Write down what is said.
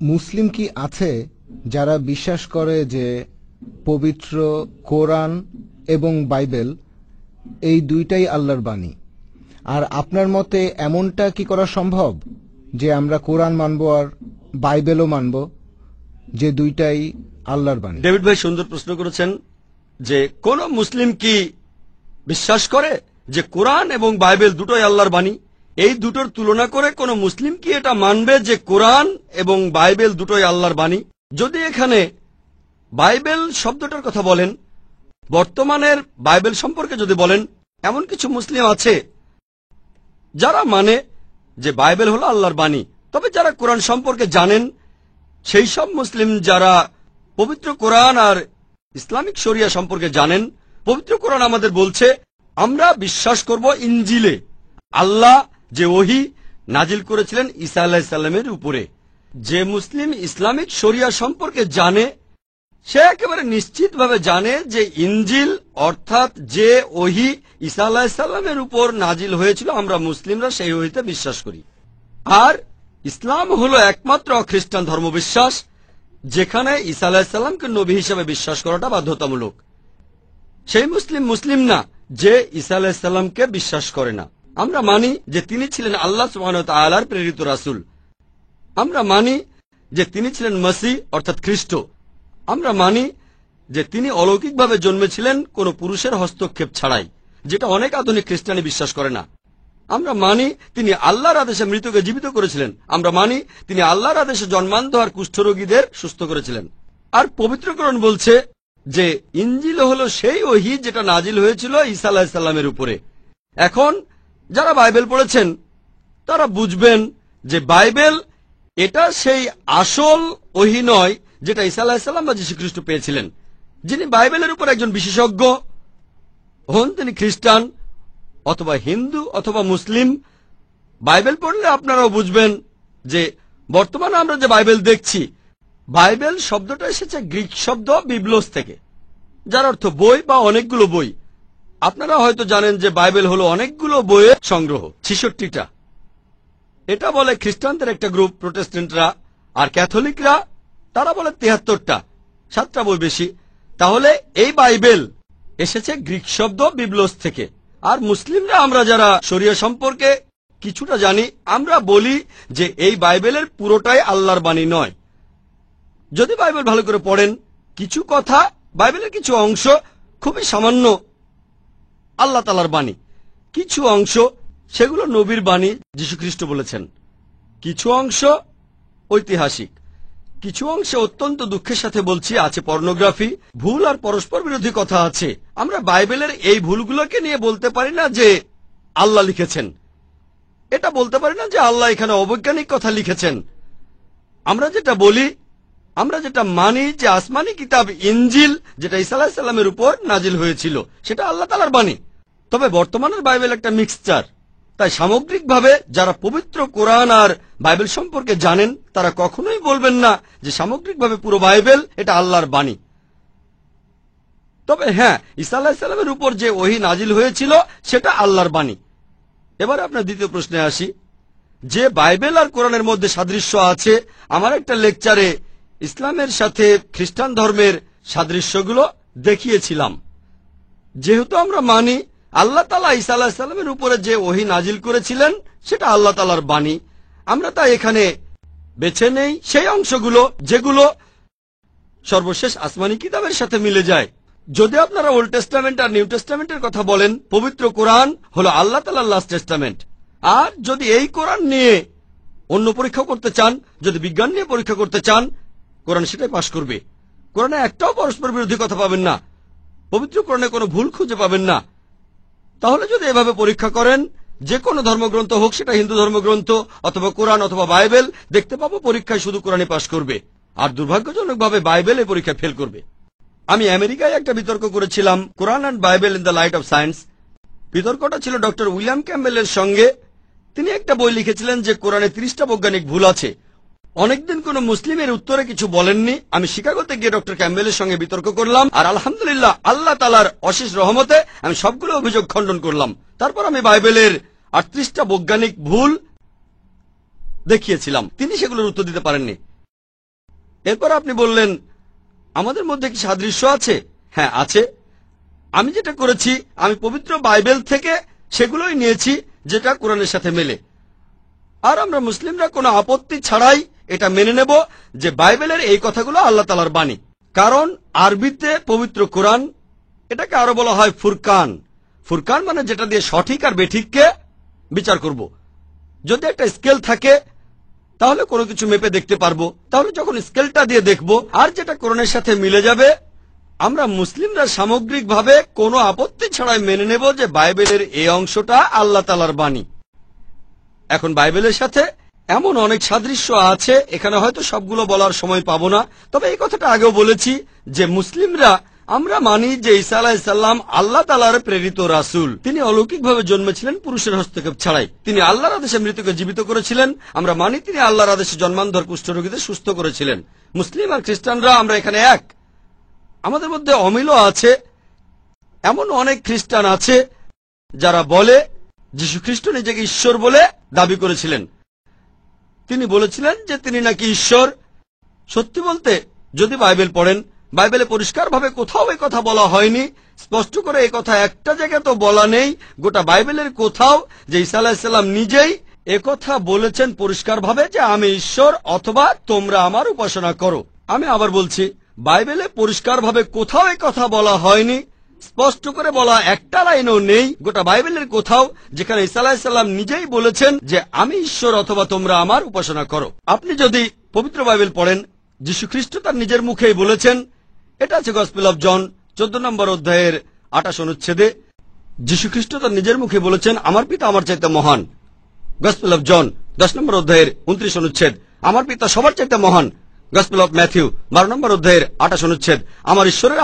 মুসলিম কি আছে যারা বিশ্বাস করে যে পবিত্র কোরআন এবং বাইবেল এই দুইটাই আল্লাহর বাণী? আর আপনার মতে এমনটা কি করা সম্ভব যে আমরা কোরআন মানব আর বাইবেলও মানব, যে দুইটাই আল্লাহর বাণী? ডেভিড ভাই সুন্দর প্রশ্ন করেছেন যে কোন মুসলিম কি বিশ্বাস করে যে কোরআন এবং বাইবেল দুটোই আল্লাহর বাণী? এই দুটোর তুলনা করে কোন মুসলিম কি এটা মানবে যে কোরআন এবং বাইবেল দুটোই আল্লাহর বাণী? যদি এখানে বাইবেল শব্দটার কথা বলেন, বর্তমানের বাইবেল সম্পর্কে যদি বলেন, এমন কিছু মুসলিম আছে যারা মানে যে বাইবেল হলো আল্লাহর বাণী। তবে যারা কোরআন সম্পর্কে জানেন, সেই সব মুসলিম যারা পবিত্র কোরআন আর ইসলামিক শরিয়া সম্পর্কে জানেন, পবিত্র কোরআন আমাদের বলছে আমরা বিশ্বাস করব ইনজিলে আল্লাহ যে ওহী নাজিল করেছিলেন ঈসা আলাইহিস সালামের উপরে। যে মুসলিম ইসলামিক শরিয়া সম্পর্কে জানে সে একেবারে নিশ্চিতভাবে জানে যে ইনজিল অর্থাৎ যে ওহী ঈসা আলাইহিস সালামের উপর নাজিল হয়েছিল, আমরা মুসলিমরা সেই ওহীতে বিশ্বাস করি। আর ইসলাম হলো একমাত্র খ্রিস্টান ধর্মবিশ্বাস যেখানে ঈসা আলাইহিস সালামকে নবী হিসেবে বিশ্বাস করাটা বাধ্যতামূলক। সেই মুসলিম না যে ঈসা আলাইহিস সালামকে বিশ্বাস করে না। আমরা মানি যে তিনি ছিলেন আল্লাহ সুবহানাহু ওয়া তাআলার প্রেরিত রাসূল। আমরা মানি যে তিনি ছিলেন মসিহ অর্থাৎ খ্রিস্ট। আমরা মানি যে তিনি অলৌকিকভাবে জন্মেছিলেন কোনো পুরুষের হস্তক্ষেপ ছাড়াই, যেটা অনেক আধুনিক খ্রিস্টানি বিশ্বাস করে না। আমরা মানি তিনি আল্লাহর আদেশে মৃতকে জীবিত করেছিলেন। আমরা মানি তিনি আল্লাহর আদেশে জন্মান্ধ আর কুষ্ঠরোগীদের সুস্থ করেছিলেন। আর পবিত্র কোরআন বলছে যে ইনজিল হলো সেই ওহী যেটা নাজিল হয়েছিল ঈসা আলাইহিস সালামের উপরে। এখন যারা বাইবেল পড়েছেন তারা বুঝবেন যে বাইবেল এটা সেই আসল ওহী নয় যেটা ঈসা আলাইহিস সালাম বা যীশু খ্রিস্ট পেয়েছিলেন। যিনি বাইবেলের উপর একজন বিশেষজ্ঞ হন তিনি খ্রিস্টান অথবা হিন্দু অথবা মুসলিম। বাইবেল পড়লে আপনারাও বুঝবেন যে বর্তমানে আমরা যে বাইবেল দেখছি, বাইবেল শব্দটা এসেছে গ্রিক শব্দ বিবলোস থেকে, যার অর্থ বই বা অনেকগুলো বই। আপনারা হয়তো জানেন যে বাইবেল হলো অনেকগুলো বইয়ের সংগ্রহ, 66টা। এটা বলে খ্রিস্টানদের একটা গ্রুপ, প্রোটেস্ট্যান্টরা। আর ক্যাথলিকরা তারা বলে 73টা, 7টা বই বেশি। তাহলে এই বাইবেল এসেছে গ্রিক শব্দ বিবলোস থেকে। আর মুসলিমরা আমরা যারা শরিয়া সম্পর্কে কিছুটা জানি, আমরা বলি যে এই বাইবেলের পুরোটাই আল্লাহর বাণী নয়। যদি বাইবেল ভালো করে পড়েন, কিছু কথা বাইবেলের কিছু অংশ খুবই সামান্য আল্লাহ তাআলার বাণী, কিছু অংশ সেগুলো নবীর বাণী, যীশু খ্রিস্ট বলেছেন। কিছু অংশ ঐতিহাসিক, কিছু অংশে অত্যন্ত দুঃখের সাথে বলছি আছে পর্নোগ্রাফি, ভুল আর পরস্পর বিরোধী কথা আছে। আমরা বাইবেলের এই ভুলগুলোকে নিয়ে বলতে পারি না যে আল্লাহ লিখেছেন, এটা বলতে পারি না যে আল্লাহ এখানে অবৈজ্ঞানিক কথা লিখেছেন। আমরা যেটা বলি, আমরা যেটা মানি যে আসমানি কিতাব ইনজিল যেটা ঈসা আলাইহিস সালামের উপর নাজিল হয়েছিল সেটা আল্লাহ তাআলার বাণী। তবে বর্তমানের বাইবেল একটা মিক্সচার। তাই সামগ্রিকভাবে যারা পবিত্র কোরআন আর বাইবেল সম্পর্কে জানেন তারা কখনোই বলবেন না যে সামগ্রিকভাবে পুরো বাইবেল এটা আল্লাহর বাণী। তবে হ্যাঁ, ঈসা আলাইহিস সালামের উপর যে ওহী নাজিল হয়েছিল সেটা আল্লাহর বাণী। এবার আপনার দ্বিতীয় প্রশ্নে আসি, যে বাইবেল আর কোরআনের মধ্যে সাদৃশ্য আছে। আমার একটা লেকচারে ইসলামের সাথে খ্রিস্টান ধর্মের সাদৃশ্যগুলো দেখিয়েছিলাম। যেহেতু আমরা মানি আল্লাহ তাআলা ঈসা আলাইহিস সালামের উপরে যে ওহী নাজিল করেছিলেন সেটা আল্লাহ তাআলার বাণী, আমরা তাই এখানে বেছে নেই সেই অংশগুলো যেগুলো সর্বশেষ আসমানি কিতাবের সাথে মিলে যায়। যদি আপনারা ওল্ড টেস্টামেন্ট আর নিউ টেস্টামেন্টের কথা বলেন, পবিত্র কোরআন হলো আল্লাহ তাআলার লাস্ট টেস্টামেন্ট। আর যদি এই কোরআন নিয়ে অন্য পরীক্ষা করতে চান, যদি বিজ্ঞান নিয়ে পরীক্ষা করতে চান, কোরআন সেটাই পাশ করবে। কোরআনে একটাও পরস্পর বিরোধী কথা পাবেন না, পবিত্র কোরআনে কোনো ভুল খুঁজে পাবেন না। তাহলে যদি এভাবে পরীক্ষা করেন, যে কোনো ধর্মগ্রন্থ হোক, সেটা হিন্দু ধর্মগ্রন্থ অথবা কোরআন অথবা বাইবেল, দেখতে পাবো পরীক্ষায় শুধু কোরআনই পাশ করবে, আর দুর্ভাগ্যজনকভাবে বাইবেল এই পরীক্ষায় ফেল করবে। আমি আমেরিকায় একটা বিতর্ক করেছিলাম, Quran and Bible in the light of science. বিতর্কটা ছিল ডক্টর উইলিয়াম ক্যাম্বেলের সঙ্গে। তিনি একটা বই লিখেছিলেন যে কোরআনে 30টা বৈজ্ঞানিক ভুল আছে। অনেকদিন কোন মুসলিমের উত্তরে কিছু বলেননি। আমি শিকাগোতে গিয়ে ডক্টর ক্যাম্বেলের সঙ্গে বিতর্ক করলাম, আর আলহামদুলিল্লাহ আল্লাহ তাআলার অশেষ রহমতে আমি সবগুলো অভিযোগ খণ্ডন করলাম। তারপর আমি বাইবেলের 38টা বৈজ্ঞানিক ভুল দেখিয়েছিলাম, তিনি সেগুলোর উত্তর দিতে পারেননি। এরপর আপনি বললেন আমাদের মধ্যে কি সাদৃশ্য আছে? হ্যাঁ, আছে। আমি যেটা করেছি, আমি পবিত্র বাইবেল থেকে সেগুলোই নিয়েছি যেটা কোরআনের সাথে মেলে। আর আমরা মুসলিমরা কোনো আপত্তি ছাড়াই এটা মেনে নেব যে বাইবেলের এই কথাগুলো আল্লাহ তাআলার বাণী। কারণ আরবিতে পবিত্র কোরআন, এটাকে আরো বলা হয় ফুরকান। ফুরকান মানে যেটা দিয়ে সঠিক আর বেঠিককে বিচার করব। যদি একটা স্কেল থাকে তাহলে কোনো কিছু মেপে দেখতে পারবো। তাহলে যখন স্কেলটা দিয়ে দেখব আর যেটা কোরআনের সাথে মিলে যাবে, আমরা মুসলিমরা সামগ্রিকভাবে কোনো আপত্তি ছাড়াই মেনে নেব যে বাইবেলের এই অংশটা আল্লাহ তাআলার বাণী। এখন বাইবেলের সাথে এমন অনেক সাদৃশ্য আছে, এখানে হয়তো সবগুলো বলার সময় পাবো না। তবে এই কথাটা আগেও বলেছি যে মুসলিমরা আমরা মানি যে ঈসা আলাইহিস সালাম আল্লাহ তাআলার প্রেরিত রাসূল। তিনি অলৌকিকভাবে জন্মেছিলেন পুরুষের হস্তক্ষেপ ছাড়াই। তিনি আল্লাহর আদেশে মৃতকে জীবিত করেছিলেন। আমরা মানি তিনি আল্লাহর আদেশে জন্মান্ধর কুষ্ঠরোগীদের সুস্থ করেছিলেন। মুসলিম আর খ্রিস্টানরা আমরা এখানে এক। আমাদের মধ্যে অমিলও আছে। এমন অনেক খ্রিস্টান আছে যারা বলে যীশু খ্রিস্ট নিজেকে ঈশ্বর বলে দাবি করেছিলেন। তিনি বলেছিলেন যে তিনি নাকি ঈশ্বর। সত্যি বলতে, যদি বাইবেল পড়েন, বাইবেলে পরিষ্কারভাবে কোথাও এই কথা বলা হয়নি। স্পষ্ট করে এই কথা একটা জায়গায় তো বলা নেই গোটা বাইবেলের কোথাও যে ঈসা আলাইহিস সালাম নিজেই একথা বলেছেন পরিষ্কারভাবে যে আমি ঈশ্বর অথবা তোমরা আমার উপাসনা করো। আমি আবার বলছি, বাইবেলে পরিষ্কারভাবে কোথাও এই কথা বলা হয়নি। স্পষ্ট করে বলা একটা লাইনও নেই গোটা বাইবেলের কোথাও যেখানে ঈসা আলাইহিস সালাম নিজেই বলেছেন যে আমি ঈশ্বর অথবা তোমরা আমার উপাসনা করো। আপনি যদি পবিত্র বাইবেল পড়েন, যীশু খ্রিস্ট তার নিজের মুখেই বলেছেন। এটা আছে গসপেল অফ জন 14 নম্বর অধ্যায়ের 28 অনুচ্ছেদে। যীশু খ্রিস্ট তার নিজের মুখে বলেছেন আমার পিতা আমার চাইতে মহান। গসপেল অফ জন 10 নম্বর অধ্যায়ের 29 অনুচ্ছেদ। আমার পিতা সবার চাইতে মহান। গসপেল অফ ম্যাথিউ 12 নম্বর অধ্যায়ের 28 অনুচ্ছেদ। আমার ঈশ্বরের